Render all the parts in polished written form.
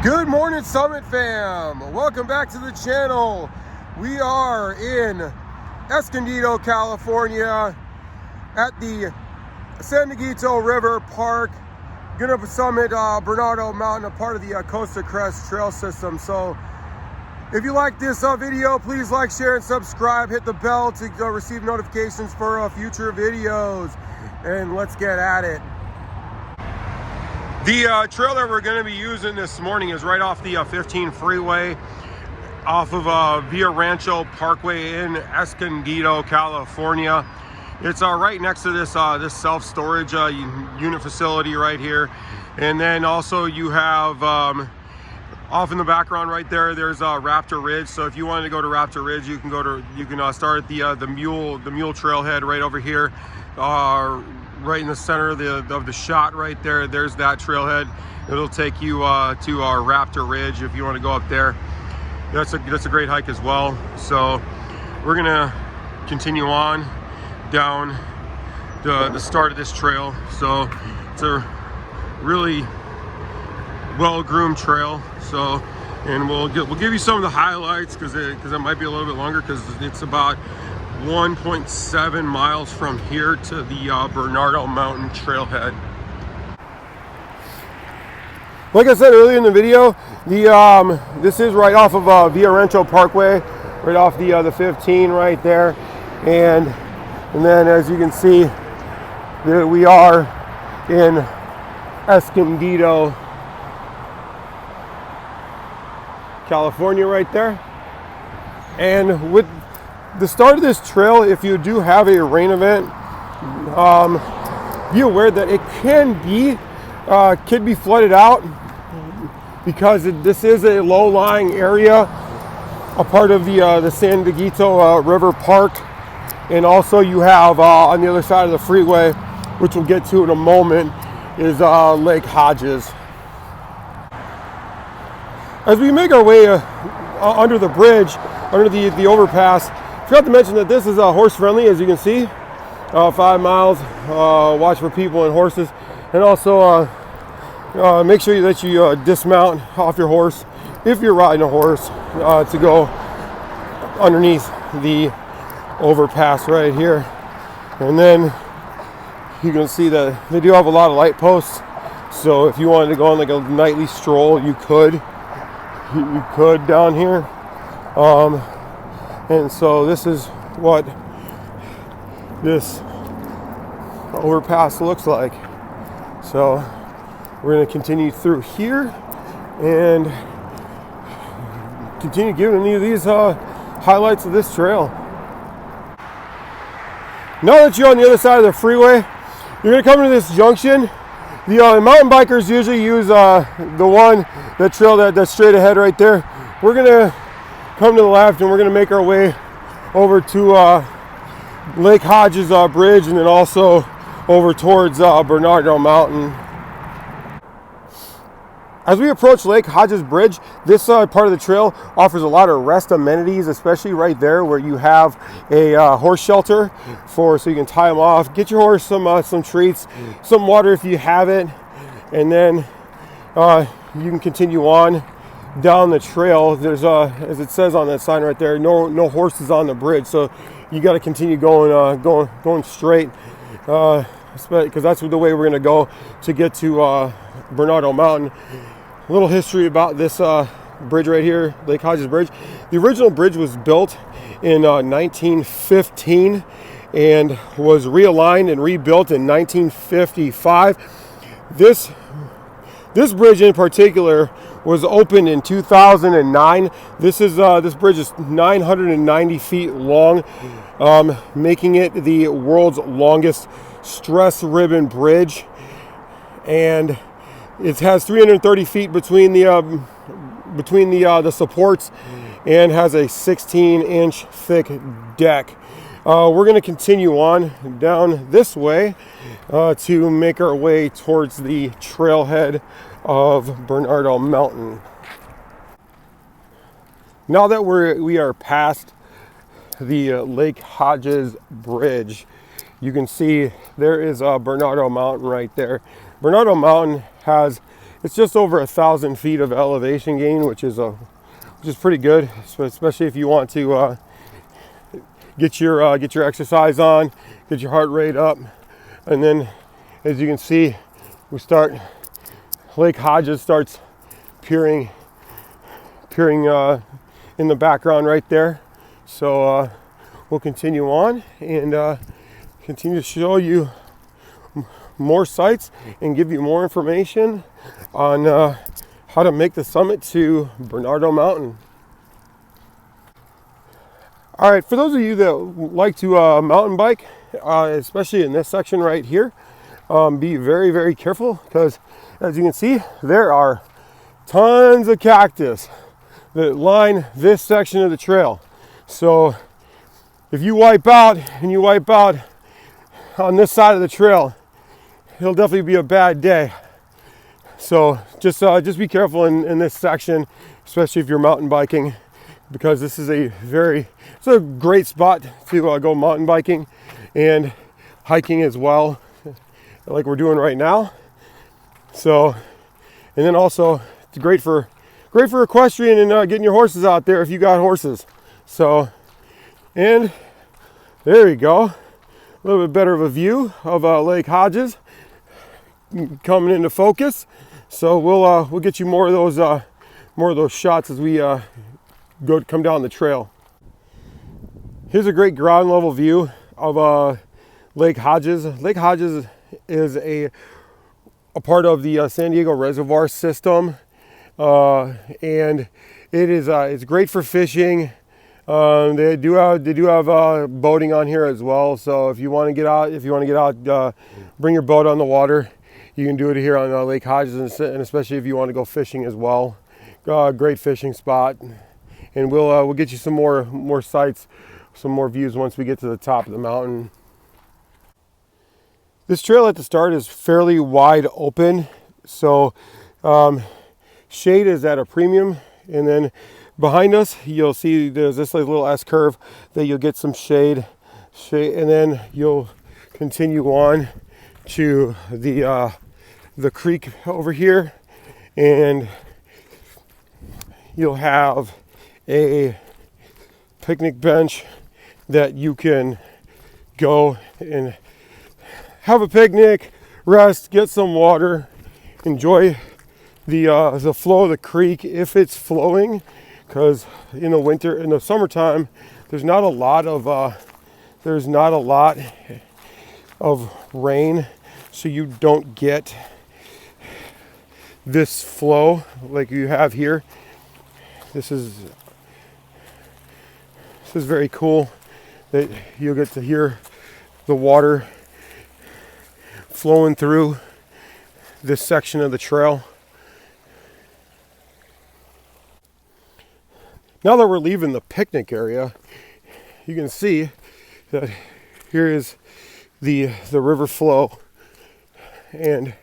Good morning, Summit fam. Welcome back to the channel. We are in Escondido, California at the San Miguelito River Park. Gonna summit Bernardo Mountain, a part of the Costa Crest Trail System. So if you like this video, please like, share, and subscribe. Hit the bell to receive notifications for future videos. And let's get at it. The trail that we're going to be using this morning is right off the 15 freeway, off of Via Rancho Parkway in Escondido, California. It's right next to this this self-storage unit facility right here. And then also you have off in the background right there, there's Raptor Ridge. So if you wanted to go to Raptor Ridge, you can start at the mule trailhead right over here. Right in the center of the shot right there, there's that trailhead. It'll take you to our Raptor Ridge if you want to go up there. That's a great hike as well. So we're gonna continue on down the start of this trail. So it's a really well-groomed trail. So, and we'll give you some of the highlights because it might be a little bit longer because it's about 1.7 miles from here to the Bernardo Mountain trailhead. Like I said earlier in the video, this is right off of Via Rancho Parkway, right off the 15 right there, and then as you can see, we are in Escondido, California right there. And with the start of this trail, if you do have a rain event, be aware that it can be flooded out because this is a low-lying area, a part of the San Miguelito River Park. And also you have on the other side of the freeway, which we'll get to in a moment, is Lake Hodges. As we make our way under the bridge, under the overpass, forgot to mention that this is horse friendly, as you can see. 5 miles, watch for people and horses, and also make sure that you dismount off your horse if you're riding a horse to go underneath the overpass right here. And then you can see that they do have a lot of light posts, so if you wanted to go on like a nightly stroll, you could down here. And so this is what this overpass looks like. So we're going to continue through here and continue giving you these highlights of this trail. Now that you're on the other side of the freeway, you're going to come to this junction. The mountain bikers usually use the trail that's straight ahead right there. We're going to come to the left and we're going to make our way over to Lake Hodges Bridge, and then also over towards Bernardo Mountain. As we approach Lake Hodges Bridge, this part of the trail offers a lot of rest amenities, especially right there where you have a horse shelter so you can tie them off, get your horse some treats, some water if you have it, and then you can continue on down the trail. There's as it says on that sign right there, no horses on the bridge, so you got to continue going straight, because that's the way we're going to go to get to Bernardo Mountain. A little history about this bridge right here, Lake Hodges Bridge. The original bridge was built in 1915 and was realigned and rebuilt in 1955. This bridge in particular was opened in 2009. This bridge is 990 feet long, making it the world's longest stress ribbon bridge, and it has 330 feet between the supports, and has a 16-inch thick deck. We're going to continue on down this way to make our way towards the trailhead of Bernardo Mountain. Now that we are past the Lake Hodges Bridge, you can see there is Bernardo Mountain right there. Bernardo Mountain has it's just over 1,000 feet of elevation gain, which is pretty good, especially if you want to get your exercise on, get your heart rate up. And then, as you can see, Lake Hodges starts peering in the background right there. So we'll continue on and continue to show you more sites and give you more information on how to make the summit to Bernardo Mountain. All right, for those of you that like to mountain bike, especially in this section right here, be very, very careful, because as you can see, there are tons of cactus that line this section of the trail. So if you wipe out on this side of the trail, it'll definitely be a bad day. So just be careful in this section, especially if you're mountain biking, because this is it's a great spot to go mountain biking and hiking as well, like we're doing right now. So, and then also it's great for equestrian and getting your horses out there if you got horses. So, and there you go, a little bit better of a view of Lake Hodges coming into focus. So we'll get you more of those shots as we come down the trail. Here's a great ground level view of Lake Hodges. Lake Hodges is a part of the San Diego Reservoir system, and it's great for fishing. They do have boating on here as well. So if you want to get out, bring your boat on the water. You can do it here on Lake Hodges, and especially if you want to go fishing as well. Great fishing spot, and we'll get you some more sights, some more views once we get to the top of the mountain. This trail at the start is fairly wide open, so shade is at a premium, and then behind us you'll see there's this little S curve that you'll get some shade, and then you'll continue on to the creek over here, and you'll have a picnic bench that you can go and have a picnic, rest, get some water, enjoy the flow of the creek if it's flowing, because in the summertime there's not a lot of rain, so you don't get this flow like you have here. This is very cool that you'll get to hear the water flowing through this section of the trail. Now that we're leaving the picnic area, you can see that here is the river flow, and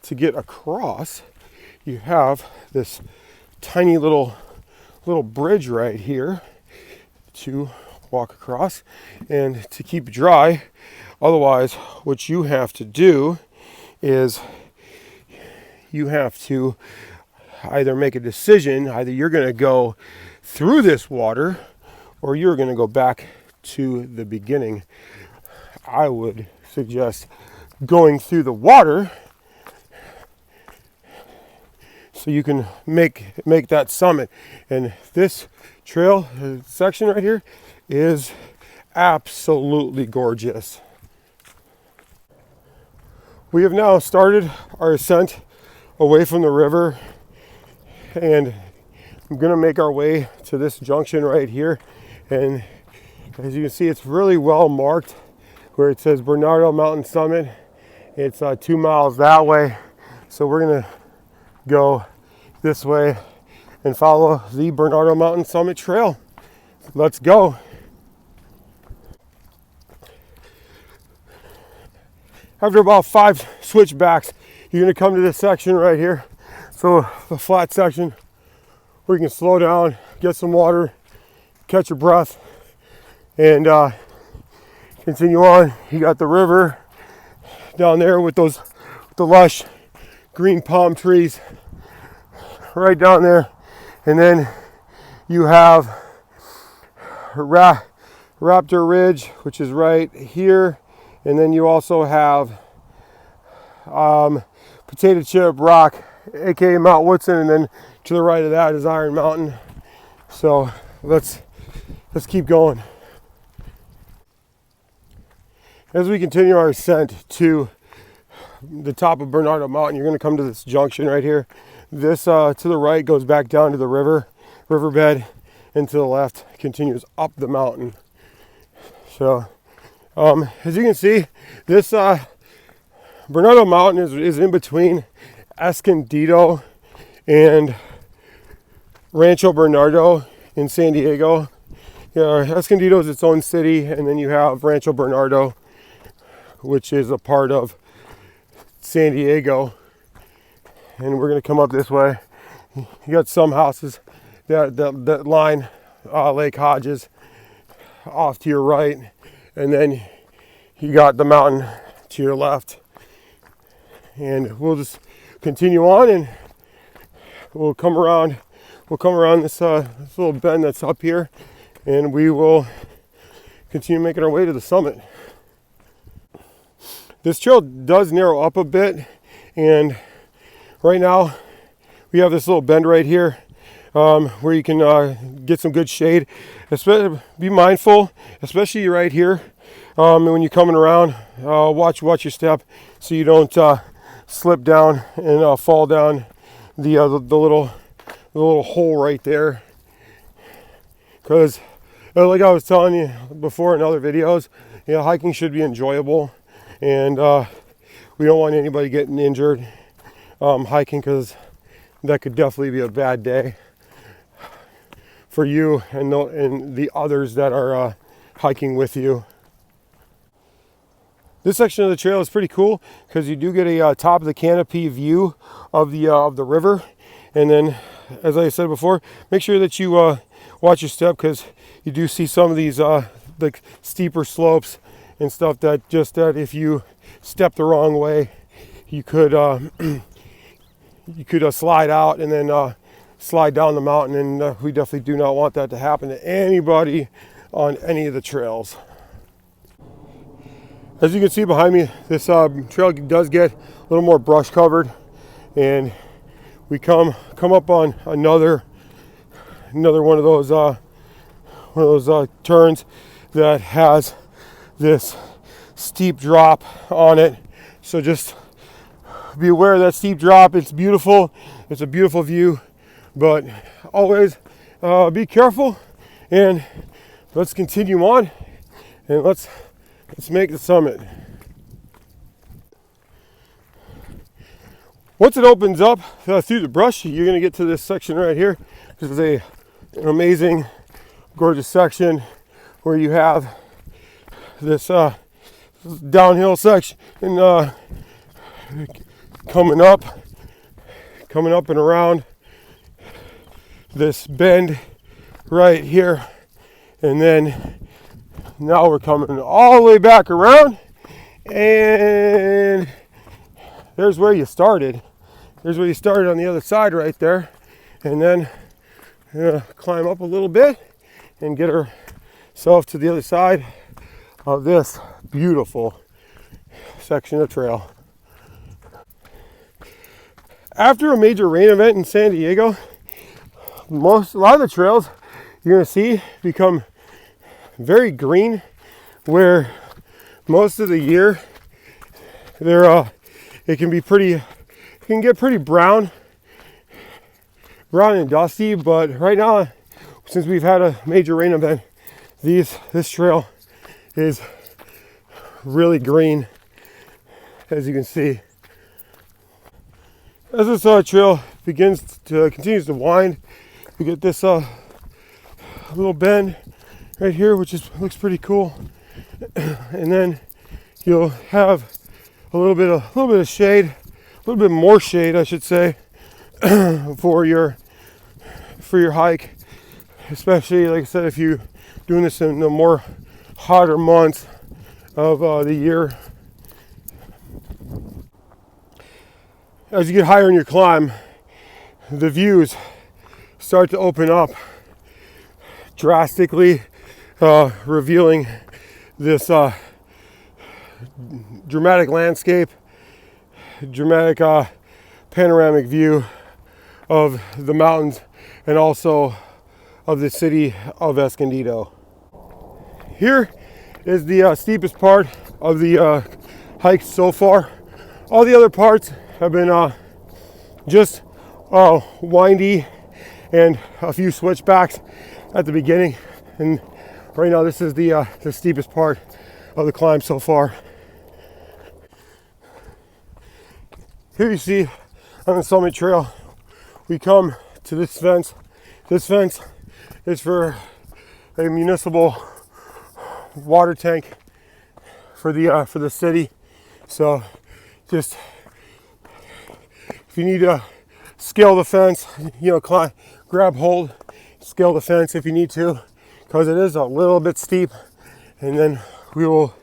to get across you have this tiny little bridge right here to walk across and to keep dry. Otherwise, what you have to do is you have to either make a decision, either you're going to go through this water or you're going to go back to the beginning. I would suggest going through the water so you can make that summit. And this trail section right here is absolutely gorgeous. We have now started our ascent away from the river, and I'm gonna make our way to this junction right here. And as you can see, it's really well marked where it says Bernardo Mountain Summit. It's 2 miles that way. So we're gonna go this way and follow the Bernardo Mountain Summit Trail. Let's go. After about 5 switchbacks, you're gonna come to this section right here. So the flat section where you can slow down, get some water, catch your breath, and continue on. You got the river down there with the lush green palm trees right down there. And then you have Raptor Ridge, which is right here. And then you also have Potato Chip Rock, aka Mount Woodson, and then to the right of that is Iron Mountain. So let's keep going. As we continue our ascent to the top of Bernardo Mountain, you're going to come to this junction right here. This to the right goes back down to the riverbed, and to the left continues up the mountain. So as you can see, this Bernardo Mountain is in between Escondido and Rancho Bernardo in San Diego. Escondido is its own city, and then you have Rancho Bernardo, which is a part of San Diego. And we're going to come up this way. You got some houses that line Lake Hodges off to your right, and then you got the mountain to your left. And we'll just continue on, and we'll come around this little bend that's up here, and we will continue making our way to the summit. This trail does narrow up a bit, and right now we have this little bend right here where you can get some good shade. Be mindful, especially right here, when you're coming around. Watch your step so you don't slip down and fall down the little hole right there. Because like I was telling you before in other videos, hiking should be enjoyable, and we don't want anybody getting injured hiking, because that could definitely be a bad day for you and the others that are hiking with you. This section of the trail is pretty cool because you do get a top of the canopy view of the river. And then, as I said before, make sure that you watch your step, because you do see some of these like steeper slopes and stuff that if you step the wrong way, you could slide out and then slide down the mountain, and we definitely do not want that to happen to anybody on any of the trails. As you can see behind me, this trail does get a little more brush covered, and we come up on another one of those turns that has this steep drop on it. So just be aware of that steep drop. It's beautiful. It's a beautiful view, but always be careful. And let's continue on, and let's make the summit. Once it opens up through the brush, you're going to get to this section right here. This is an amazing, gorgeous section where you have this downhill section and coming up and around this bend right here, and then now we're coming all the way back around, and there's where you started. There's where you started on the other side right there, and then climb up a little bit and get ourselves to the other side of this beautiful section of trail. After a major rain event in San Diego, a lot of the trails you're going to see become very green, where most of the year it can get pretty brown and dusty. But right now, since we've had a major rain event, this trail is really green, as you can see. As this trail continues to wind, we get this little bend right here, which looks pretty cool, and then you'll have a little bit of shade, a little bit more shade, I should say, for your hike, especially, like I said, if you're doing this in the more hotter months of the year. As you get higher in your climb, the views start to open up drastically, revealing this dramatic landscape, dramatic panoramic view of the mountains and also of the city of Escondido. Here is the steepest part of the hike so far. All the other parts have been just windy and a few switchbacks at the beginning, and right now this is the steepest part of the climb so far. Here you see on the summit trail, we come to this fence. This fence is for a municipal water tank for the city. So just if you need to scale the fence, climb, grab hold, scale the fence if you need to, because it is a little bit steep, and then we will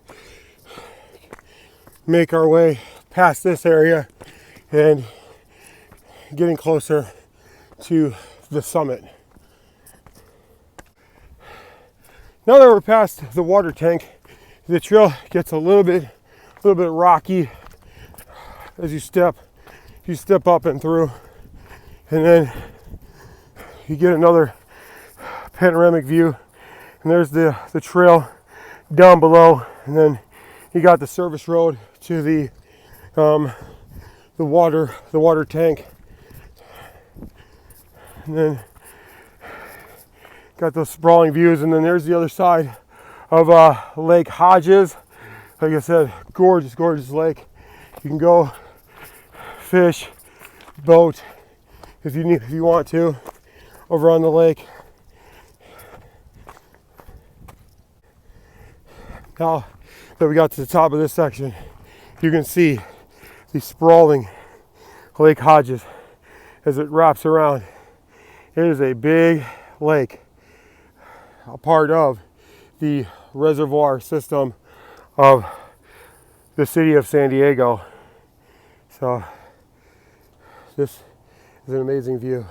make our way past this area and getting closer to the summit. Now that we're past the water tank, the trail gets a little bit rocky as you step up and through, and then you get another panoramic view, and there's the trail down below, and then you got the service road to the water tank, and then got those sprawling views, and then there's the other side of Lake Hodges. Like I said, gorgeous lake. You can go fish, boat if you want to over on the lake. Now that we got to the top of this section, you can see the sprawling Lake Hodges as it wraps around. It is a big lake, a part of the reservoir system of the city of San Diego. So this is an amazing view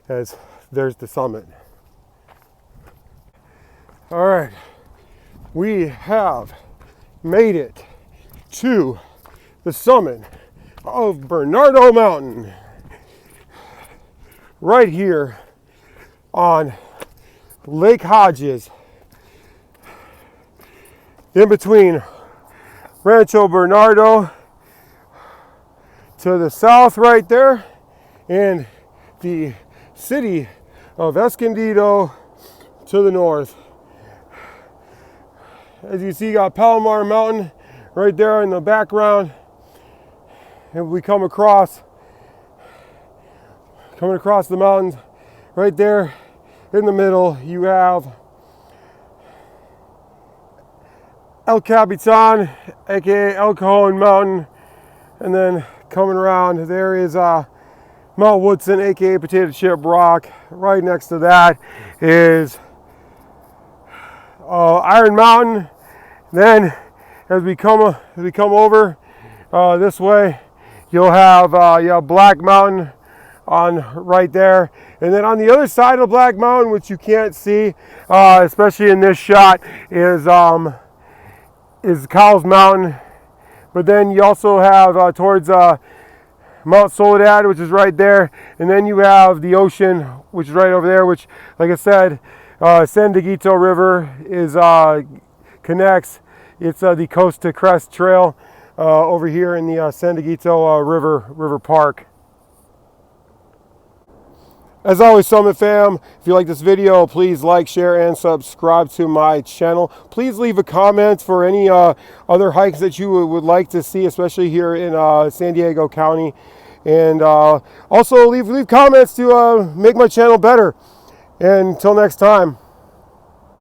as there's the summit. All right, we have made it to the summit of Bernardo Mountain, right here on Lake Hodges, in between Rancho Bernardo to the south right there, and the city of Escondido to the north. As you see, you got Palomar Mountain right there in the background, and we coming across the mountains right there in the middle. You have El Capitan, aka El Cajon Mountain, and then coming around there is Mount Woodson, aka Potato Chip Rock. Right next to that is Iron Mountain. Then as we come over this way, you'll have Black Mountain on right there, and then on the other side of Black Mountain, which you can't see, especially in this shot, is Cowles Mountain. But then you also have towards Mount Soledad, which is right there, and then you have the ocean, which is right over there, which, like I said, San Dieguito River is connects. It's the Coast to Crest Trail over here in the San Dieguito River Park. As always, Summit fam, if you like this video, please like, share, and subscribe to my channel. Please leave a comment for any other hikes that you would like to see, especially here in San Diego County. And also leave comments to make my channel better. And until next time.